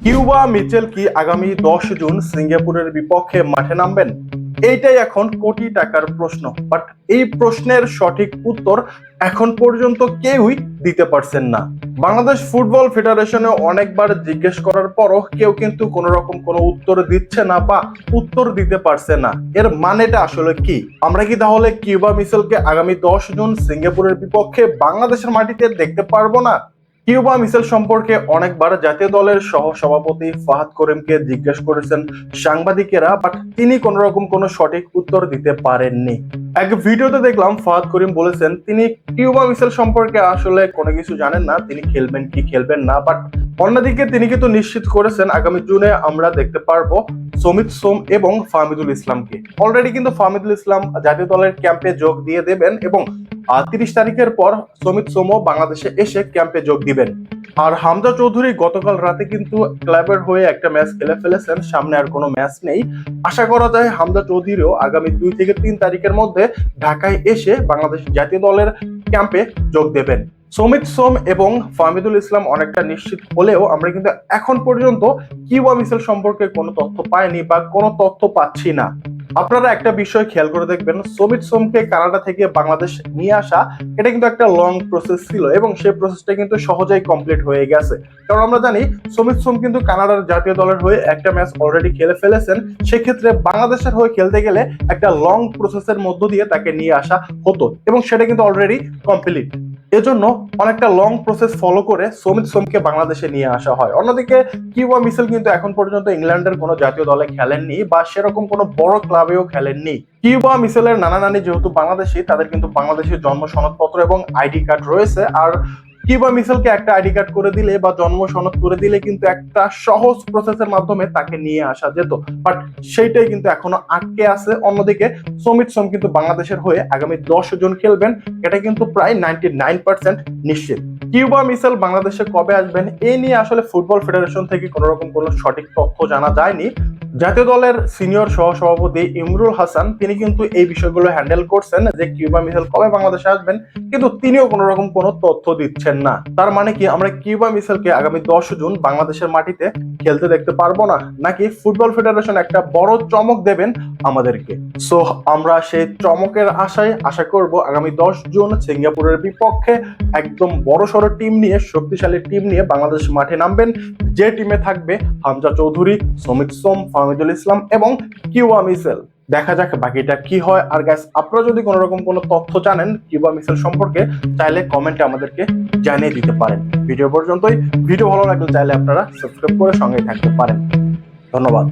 Cuba Mitchell কি আগামী 10 June সিঙ্গাপুরের বিপক্ষে মাঠে নামবেন? এইটাই এখন কোটি টাকার প্রশ্ন। বাট এই প্রশ্নের সঠিক উত্তর এখন পর্যন্ত কেউই দিতে পারছেন না। বাংলাদেশ ফুটবল ফেডারেশনে অনেকবার জিজ্ঞেস করার পরও কেউ কিন্তু কোন রকম কোনো উত্তর দিচ্ছে না বা উত্তর দিতে পারছে না। এর মানেটা আসলে কি? আমরা কি তাহলে কিউবা মিচেলকে আগামী 10 জুন সিঙ্গাপুরের বিপক্ষে বাংলাদেশের মাটিতে দেখতে পারবো না? কিউবা মিচেল সম্পর্কে অনেকবার জাতীয় দলের সহ সভাপতি ফাহাদ করিমকে জিজ্ঞেস করেছেন সাংবাদিকেরা, বাট তিনি কোন রকম কোনো সঠিক উত্তর দিতে পারেননি। এক ভিডিওতে দেখলাম ফাহাদ করিম বলেছেন তিনি কিউবা মিচেল সম্পর্কে আসলে কোনো কিছু জানেন না, তিনি খেলবেন কি খেলবেন না। বাট অন্যদিকে তিনি কিন্তু নিশ্চিত করেছেন আগামী জুনে আমরা দেখতে পারবো সমিত সোম এবং ফাহমিদুল ইসলামকে। অলরেডি কিন্তু ফাহমিদুল ইসলাম জাতীয় দলের ক্যাম্পে যোগ দিয়ে দেবেন এবং 30 তারিখের পর সমিত সোমও বাংলাদেশে এসে ক্যাম্পে যোগ দিবেন। আর হামজা চৌধুরী গতকাল রাতে কিন্তু ক্লাবের হয়ে একটা ম্যাচ খেলে ফেলেছেন, সামনে আর কোনো ম্যাচ নেই। আশা করা যায় হামজা চৌধুরীও আগামী 2 থেকে 3 তারিখের মধ্যে ঢাকায় এসে বাংলাদেশ জাতীয় দলের ক্যাম্পে যোগ দেবেন। সমিত সোম এবং ফাহমিদুল ইসলাম অনেকটা নিশ্চিত হলেও আমরা কিন্তু এখন পর্যন্ত কিউবা মিচেল সম্পর্কে কোনো তথ্য পাইনি বা কোনো তথ্য পাচ্ছি না। আপনারা একটা বিষয় খেয়াল করে দেখবেন, সমিত সোমকে কানাডা থেকে বাংলাদেশ নিয়ে আসা এটা কিন্তু একটা লং প্রসেস ছিল এবং সেই প্রসেসটা কিন্তু সহজেই কমপ্লিট হয়ে গেছে। কারণ আমরা জানি সমিত সোম কিন্তু কানাডার জাতীয় দলের হয়ে একটা ম্যাচ অলরেডি খেলে ফেলেছেন। সেক্ষেত্রে বাংলাদেশের হয়ে খেলতে গেলে একটা লং প্রসেসের মধ্য দিয়ে তাকে নিয়ে আসা হতো এবং সেটা কিন্তু অলরেডি কমপ্লিট। এজন্য অনেকটা লং প্রসেস ফলো করে সমিত সোমকে বাংলাদেশে নিয়ে আসা হয়। অন্যদিকে কিউবা মিচেল কিন্তু এখন পর্যন্ত ইংল্যান্ডের কোনো জাতীয় দলে খেলেননি বা সেরকম কোনো বড় ক্লাবেও খেলেননি। কিউবা মিচেলের নানা নানি যেহেতু বাংলাদেশি, তাদের কিন্তু বাংলাদেশের জন্ম সনদপত্র এবং আইডি কার্ড রয়েছে। আর কিউবা মিচেলকে একটা আইডি কার্ড করে দিলে বা জন্ম সনদ করে দিলে কিন্তু একটা সহজ প্রসেসের মাধ্যমে তাকে নিয়ে আসা যেত, বাট সেইটাই কিন্তু এখনো আটকে আছে। অন্যদিকে সমিত সোম কিন্তু বাংলাদেশের হয়ে আগামী 10 জন খেলবেন, এটা কিন্তু প্রায় 99% নিশ্চিত। কিউবা মিচেল বাংলাদেশে কবে আসবেন এই নিয়ে আসলে ফুটবল ফেডারেশন থেকে কোন রকম কোনো সঠিক তথ্য জানা যায়নি। জাতীয় দলের সিনিয়র সহ সভাপতি ইমরুল হাসান তিনি কিন্তু এই বিষয়গুলো হ্যান্ডেল করছেন যে কিউবা মিচেল কবে বাংলাদেশে আসবেন, কিন্তু তিনিও কোন রকম কোনো তথ্য দিচ্ছেন না। তার মানে কি আমরা কিউবা মিচেলকে আগামী 10 জুন বাংলাদেশের মাটিতে খেলতে দেখতে পারবো না, নাকি ফুটবল ফেডারেশন একটা বড় চমক দেবেন আমাদেরকে? সো আমরা সেই চমকের আশায় আশা করব আগামী 10 জুন সিঙ্গাপুরের বিপক্ষে একদম বড় সড়ো টিম নিয়ে, শক্তিশালী টিম নিয়ে বাংলাদেশ মাঠে নামবেন, যে টিমে থাকবে হামজা চৌধুরী, সমিত সোম, ফাহমিদুল ইসলাম এবং কিউবা মিচেল। দেখা যাক বাকিটা কি হয়। আর গাইস, আপনারা যদি কোনো রকম কোনো তথ্য জানেন কিউবা মিচেল সম্পর্কে, চাইলে কমেন্টে আমাদেরকে জানিয়ে দিতে পারেন। ভিডিও পর্যন্তই। ভিডিও ভালো লাগলে চাইলে আপনারা সাবস্ক্রাইব করে সঙ্গেই থাকতে পারেন। ধন্যবাদ।